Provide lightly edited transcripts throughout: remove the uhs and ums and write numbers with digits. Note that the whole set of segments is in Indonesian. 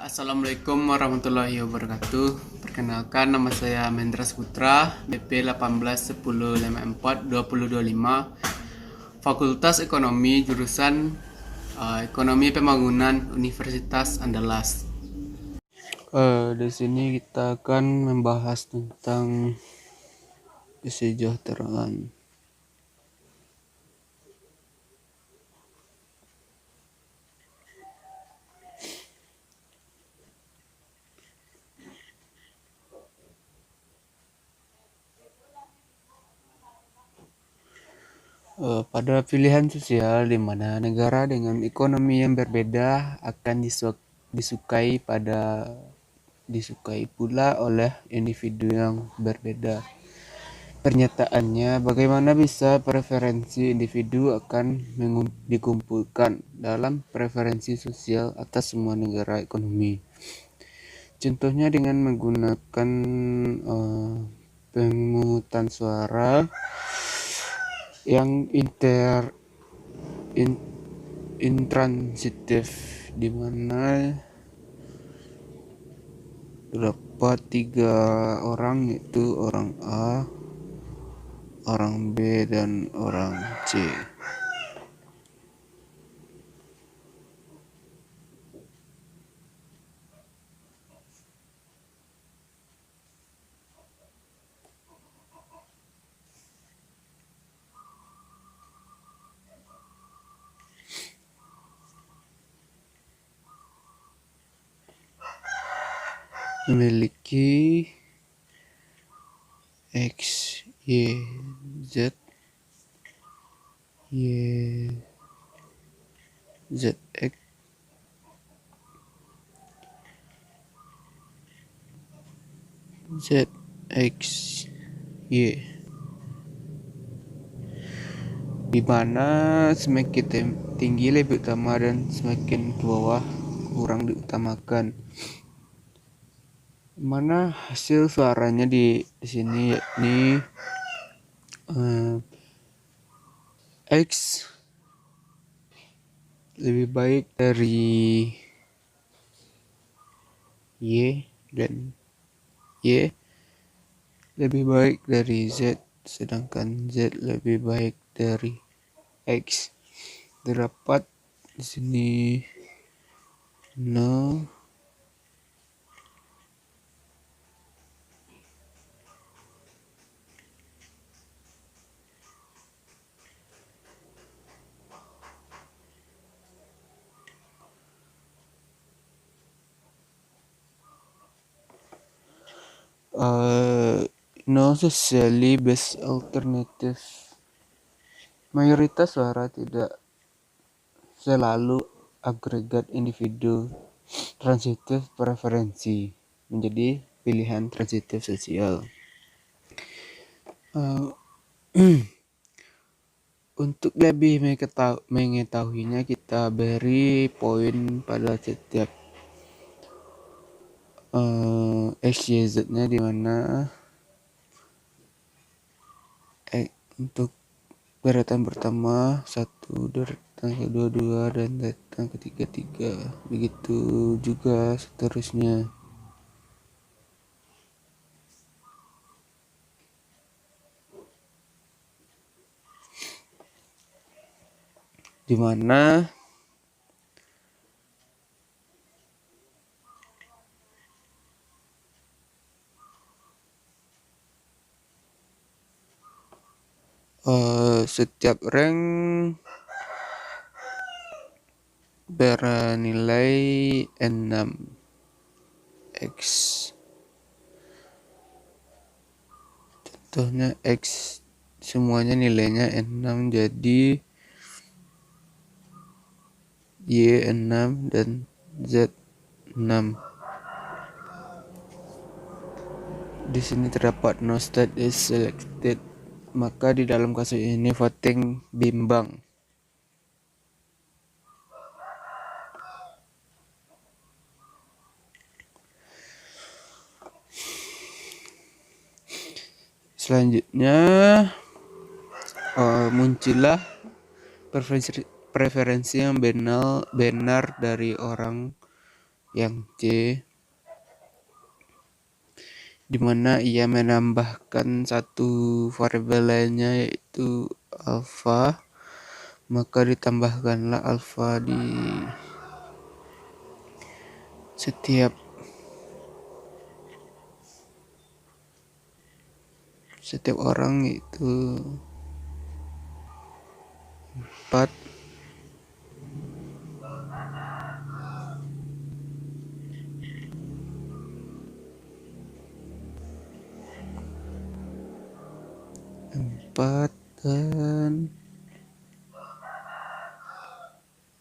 Assalamualaikum warahmatullahi wabarakatuh. Perkenalkan, nama saya Mendra Saputra, BP 1810542025, Fakultas Ekonomi, jurusan Ekonomi Pembangunan, Universitas Andalas. Di sini kita akan membahas tentang kesejahteraan. Pada pilihan sosial di mana negara dengan ekonomi yang berbeda akan disukai pula oleh individu yang berbeda. Pernyataannya, bagaimana bisa preferensi individu akan dikumpulkan dalam preferensi sosial atas semua negara ekonomi. Contohnya dengan menggunakan pemungutan suara yang intransitif, di mana terdapat 3 orang, yaitu orang A, orang B, dan orang C. Memiliki X, Y, Z, ZX, ZX, Y, di mana semakin tinggi lebih utama dan semakin ke bawah kurang diutamakan. Mana hasil suaranya di sini, yakni X lebih baik dari Y dan Y lebih baik dari Z, sedangkan Z lebih baik dari X. Terdapat di sini 0, no socially best alternative. Mayoritas suara tidak selalu agregat individu. Transitif preferensi menjadi pilihan transitif sosial. Untuk lebih mengetahuinya, kita beri poin pada setiap X, Y, Z-nya, di mana untuk deretan pertama 1, deretan kedua 2, dan deretan ketiga 3. Begitu juga seterusnya. Di mana setiap rank bernilai 6 X. Contohnya X semuanya nilainya 6, jadi Y 6 dan Z 6. Di sini terdapat no state is selected, maka di dalam kasus ini voting bimbang. Selanjutnya muncullah preferensi yang benar dari orang yang C, di mana ia menambahkan satu variabel lainnya yaitu alfa, maka ditambahkanlah alfa di setiap orang, yaitu 4, 4 dan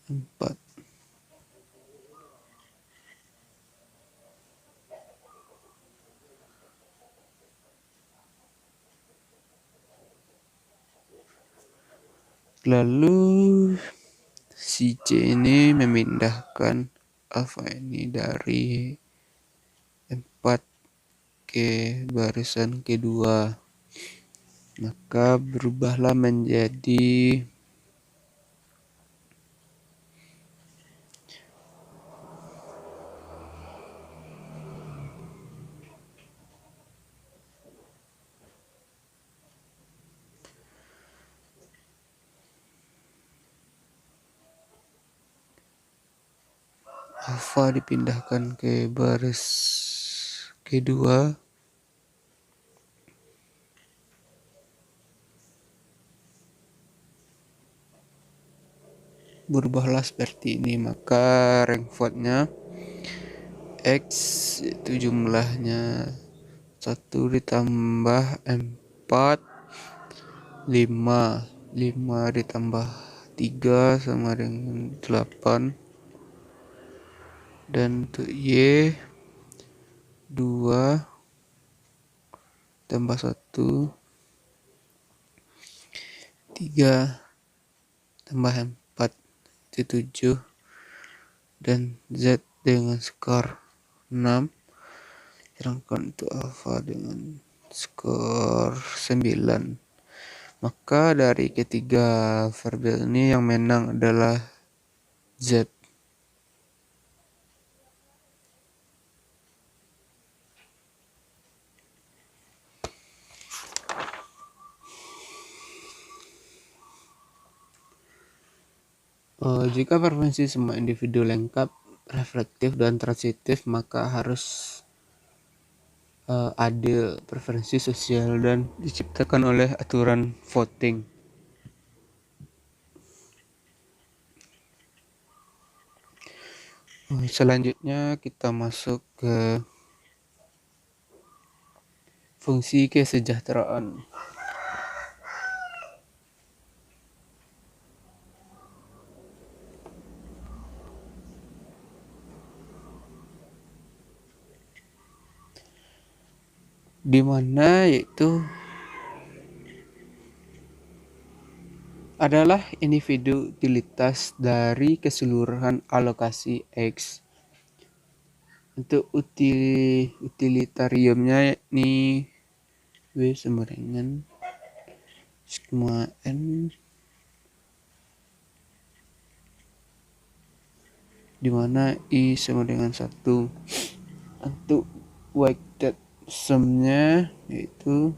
4. Lalu si C ini memindahkan alfa ini dari 4 ke barisan kedua, maka berubahlah menjadi alfa dipindahkan ke baris kedua, berubahlah seperti ini. Maka rank vote-nya X itu jumlahnya 1 ditambah 4, 5. 5 ditambah 3 sama dengan 8. Dan untuk Y 2 tambah 1, 3 tambah 4 itu 7. Dan Z dengan skor 6. Sedangkan untuk alfa dengan skor 9. Maka dari ketiga variabel ini yang menang adalah Z. Jika preferensi semua individu lengkap, reflektif, dan transitif, maka harus adil, preferensi sosial, dan diciptakan oleh aturan voting. Selanjutnya kita masuk ke fungsi kesejahteraan. Di mana yaitu adalah individu utilitas dari keseluruhan alokasi X. Untuk utilitariumnya yakni W sama dengan sigma N, di mana I sama dengan 1. Untuk weighted sum-nya yaitu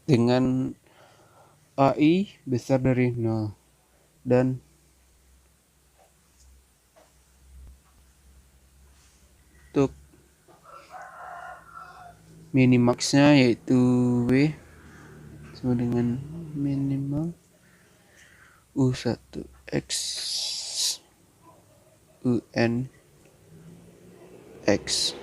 dengan AI besar dari 0 dan untuk minimaxnya yaitu W sama dengan minimal U1X UN X.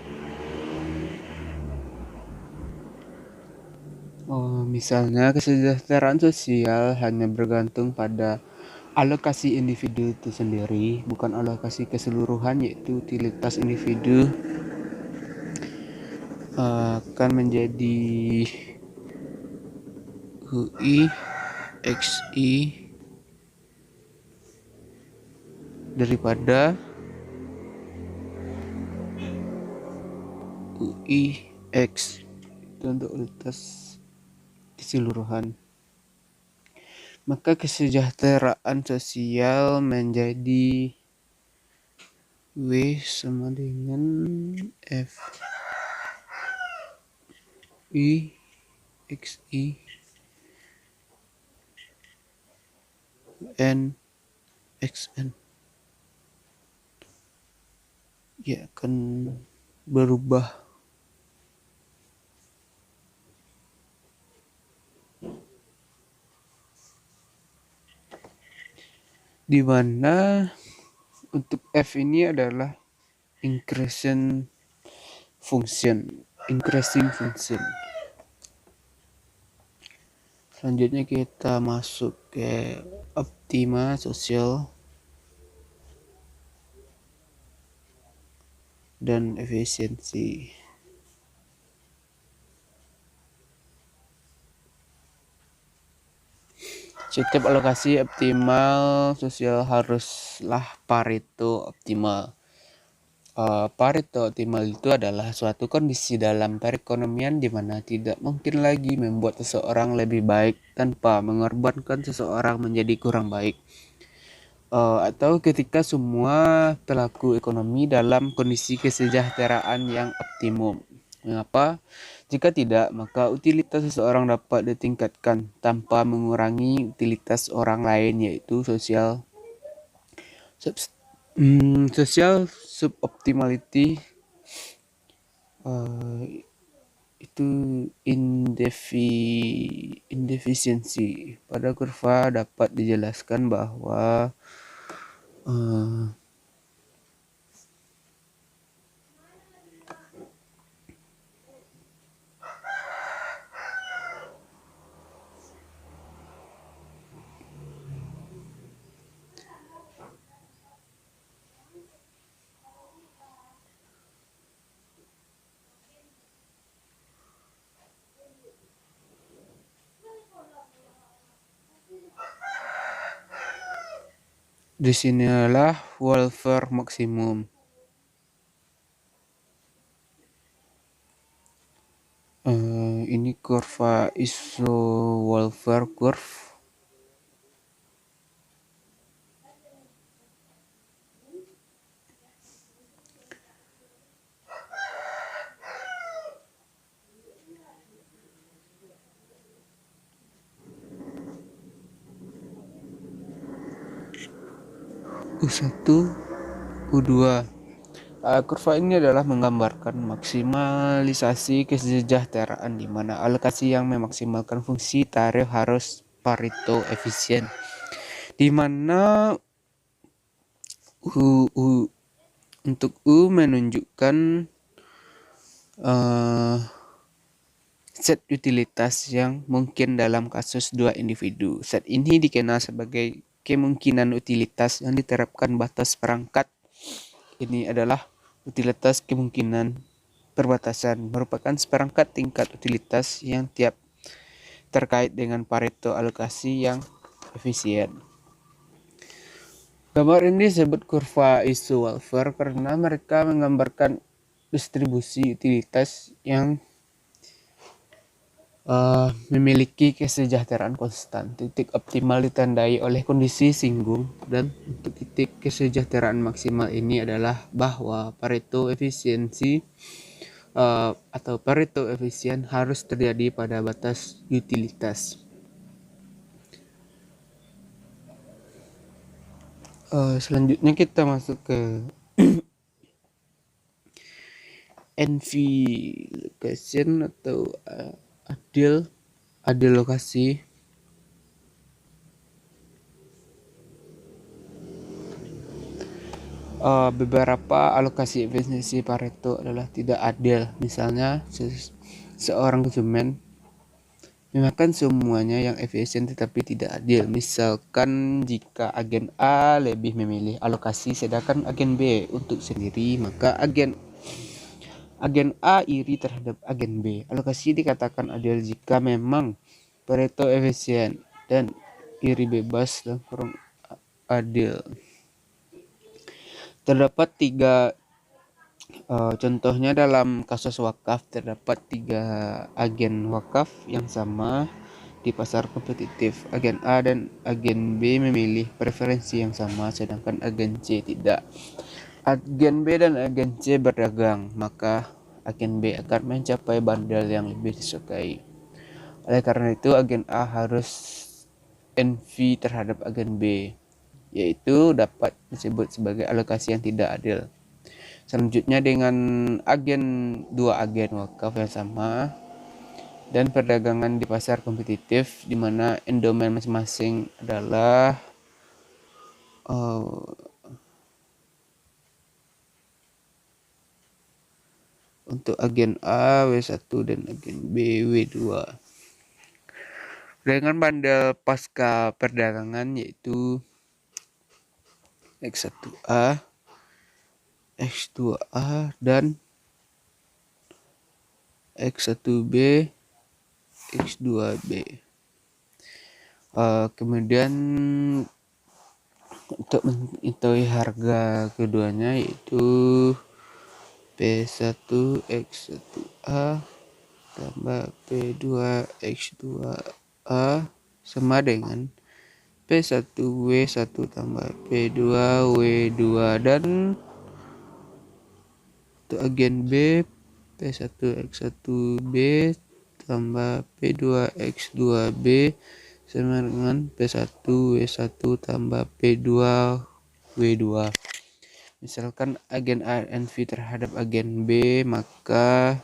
Misalnya kesejahteraan sosial hanya bergantung pada alokasi individu itu sendiri, bukan alokasi keseluruhan, yaitu utilitas individu akan menjadi UI XI daripada UI X, itu untuk utilitas keseluruhan. Maka kesejahteraan sosial menjadi W sama dengan F I X I N X N, ya akan berubah. Di mana untuk F ini adalah increasing function. Selanjutnya kita masuk ke optima sosial dan efisiensi. Setiap alokasi optimal sosial haruslah Pareto optimal. Pareto optimal itu adalah suatu kondisi dalam perekonomian di mana tidak mungkin lagi membuat seseorang lebih baik tanpa mengorbankan seseorang menjadi kurang baik. Atau ketika semua pelaku ekonomi dalam kondisi kesejahteraan yang optimum. Mengapa? Jika tidak, maka utilitas seseorang dapat ditingkatkan tanpa mengurangi utilitas orang lain, yaitu social suboptimality. Itu indefisiensi. Pada kurva dapat dijelaskan bahwa disinilah welfare maksimum. Ini kurva iso welfare curve. U1, U2. Kurva ini adalah menggambarkan maksimalisasi kesejahteraan di mana alokasi yang memaksimalkan fungsi tarif harus Pareto efisien. Di mana untuk U menunjukkan set utilitas yang mungkin dalam kasus dua individu. Set ini dikenal sebagai kemungkinan utilitas yang diterapkan batas perangkat. Ini adalah utilitas kemungkinan perbatasan, merupakan seperangkat tingkat utilitas yang tiap terkait dengan Pareto alokasi yang efisien. Gambar ini disebut kurva isu welfare karena mereka menggambarkan distribusi utilitas yang memiliki kesejahteraan konstan. Titik optimal ditandai oleh kondisi singgung, dan untuk titik kesejahteraan maksimal ini adalah bahwa Pareto efisiensi atau Pareto efisien harus terjadi pada batas utilitas. Selanjutnya kita masuk ke NV location atau adil lokasi. Beberapa alokasi efisiensi Pareto adalah tidak adil. Misalnya seorang konsumen Memakan semuanya yang efisien tetapi tidak adil. Misalkan jika agen A lebih memilih alokasi sedangkan agen B untuk sendiri, maka agen A iri terhadap agen B. Alokasi dikatakan adil jika memang Pareto efisien dan iri bebas dan kurang adil. Terdapat tiga contohnya dalam kasus wakaf. Terdapat tiga agen wakaf yang sama di pasar kompetitif. Agen A dan agen B memilih preferensi yang sama, sedangkan agen C tidak. Agen B dan agen C berdagang, maka agen B akan mencapai bandel yang lebih disukai. Oleh karena itu, agen A harus envy terhadap agen B, yaitu dapat disebut sebagai alokasi yang tidak adil. Selanjutnya dengan dua agen wakaf yang sama dan perdagangan di pasar kompetitif di mana endowment masing-masing adalah untuk agen A W1 dan agen B W2. Dengan bandel pasca perdagangan yaitu X1A, X2A dan X1B, X2B. Kemudian untuk mengetahui harga keduanya yaitu P1X1A tambah P2X2A sama dengan P1W1 tambah P2W2, dan untuk agen B P1X1B tambah P2X2B sama dengan P1W1 tambah P2W2. Misalkan agen A envy terhadap agen B, maka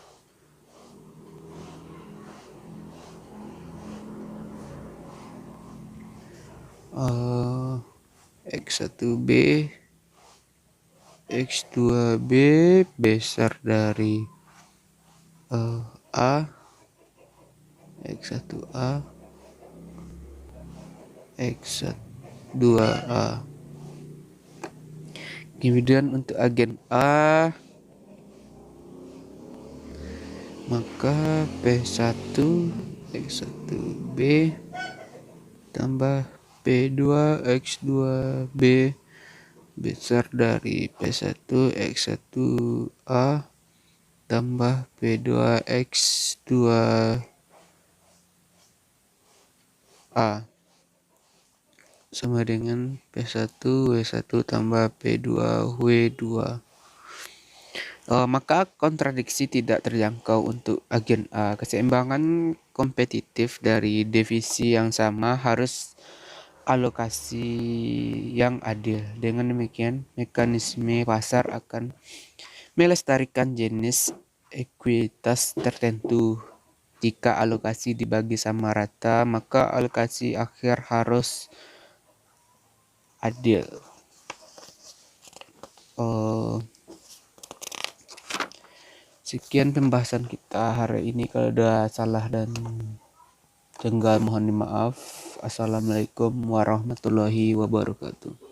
X1B X2B besar dari A, X1A, X2A. Kemudian untuk agen A, maka P1 X1B tambah P2 X2B besar dari P1 X1A tambah P2 X2A sama dengan P1 W1 tambah P2 W2. Maka kontradiksi tidak terjangkau untuk agen A. Keseimbangan kompetitif dari divisi yang sama harus alokasi yang adil. Dengan demikian, mekanisme pasar akan melestarikan jenis ekuitas tertentu. Jika alokasi dibagi sama rata, maka alokasi akhir harus adil. Sekian pembahasan kita hari ini. Kalau ada salah dan jenggal mohon dimaaf. Assalamualaikum warahmatullahi wabarakatuh.